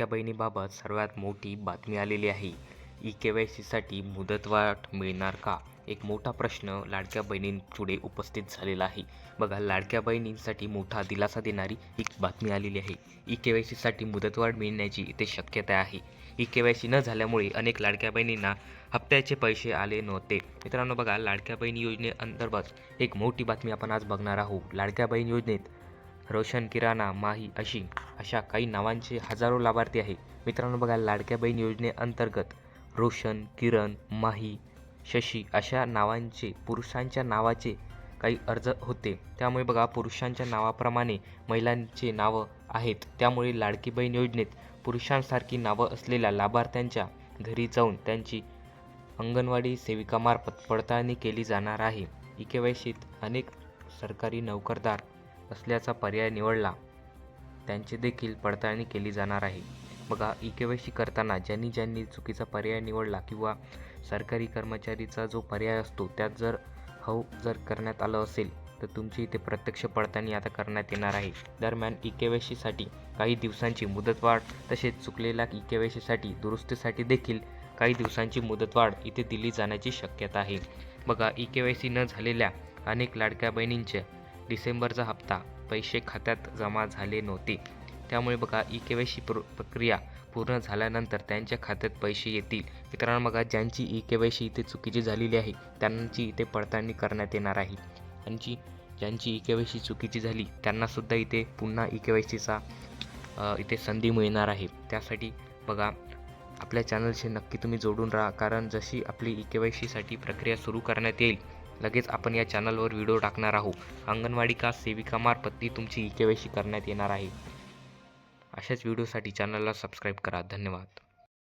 लाडक्या बहिणीबाबत सर्वात मोठी बातमी आलेली आहे. ई-के.वाय.सीसाठी मुदतवाढ मिळणार का? एक मोठा प्रश्न लाडक्या बहिणींपुढे उपस्थित झालेला आहे. बघा, लाडक्या बहिणींसाठी मोठा दिलासा देणारी एक बातमी आलेली आहे. ई-के.वाय.सीसाठी मुदतवाढ मिळण्याची इथे शक्यता आहे. ई-के.वाय.सी न झाल्यामुळे अनेक लाडक्या बहिणींना हप्त्याचे पैसे आले नव्हते. मित्रांनो बघा, लाडक्या बहिणी योजनेअंतर्गत एक मोठी बातमी आपण आज बघणार आहोत. लाडक्या बहीण योजनेत रोशन, किराणा, माही अशा काही नावांचे हजारो लाभार्थी आहे. मित्रांनो बघा, लाडक्या बहीण योजनेअंतर्गत रोशन, किरण, माही, शशी अशा नावांचे पुरुषांच्या नावाचे काही अर्ज होते. त्यामुळे बघा, पुरुषांच्या नावाप्रमाणे महिलांचे नावं आहेत. त्यामुळे लाडकी बहीण योजनेत पुरुषांसारखी नावं असलेल्या लाभार्थ्यांच्या घरी जाऊन त्यांची अंगणवाडी सेविकामार्फत पडताळणी केली जाणार आहे. ई-के.वाय.सीत अनेक सरकारी नोकरदार असल्याचा पर्याय निवडला त्यांची देखील पडताळणी केली जाणार आहे. बघा, ई-के.वाय.सी करताना ज्यांनी चुकीचा पर्याय निवडला किंवा सरकारी कर्मचारीचा जो पर्याय असतो त्यात जर करण्यात आलं असेल तर तुमची इथे प्रत्यक्ष पडताळणी आता करण्यात येणार आहे. दरम्यान ई-के.वाय.सीसाठी काही दिवसांची मुदतवाढ तसेच चुकलेल्या ई-के.वाय.सीसाठी दुरुस्तीसाठी देखील काही दिवसांची मुदतवाढ इथे दिली जाण्याची शक्यता आहे. बघा, ई-के.वाय.सी न झालेल्या अनेक लाडक्या बहिणींचे डिसेंबरचा हप्ता पैसे खात्यात जमा झाले नव्हते. त्यामुळे बघा, ई-के.वाय.सी प्रक्रिया पूर्ण झाल्यानंतर त्यांच्या खात्यात पैसे येतील. मित्रांनो बघा, ज्यांची ई-के.वाय.सी इथे चुकीची झालेली आहे त्यांची इथे पडताळणी करण्यात येणार आहे. आणि ज्यांची ई-के.वाय.सी चुकीची झाली त्यांनासुद्धा इथे पुन्हा ई-के.वाय.सीचा इथे संधी मिळणार आहे. त्यासाठी बघा, आपल्या चॅनलशी नक्की तुम्ही जोडून राहा, कारण जशी आपली ई-के.वाय.सीसाठी प्रक्रिया सुरू करण्यात येईल लगेच आपण या चॅनलवर व्हिडिओ टाकणार आहोत. अंगणवाडी का सेविकामार्फत ती तुमची ई-के.वाय.सी करण्यात येणार आहे. अशाच व्हिडिओसाठी चॅनलला सबस्क्राईब करा. धन्यवाद.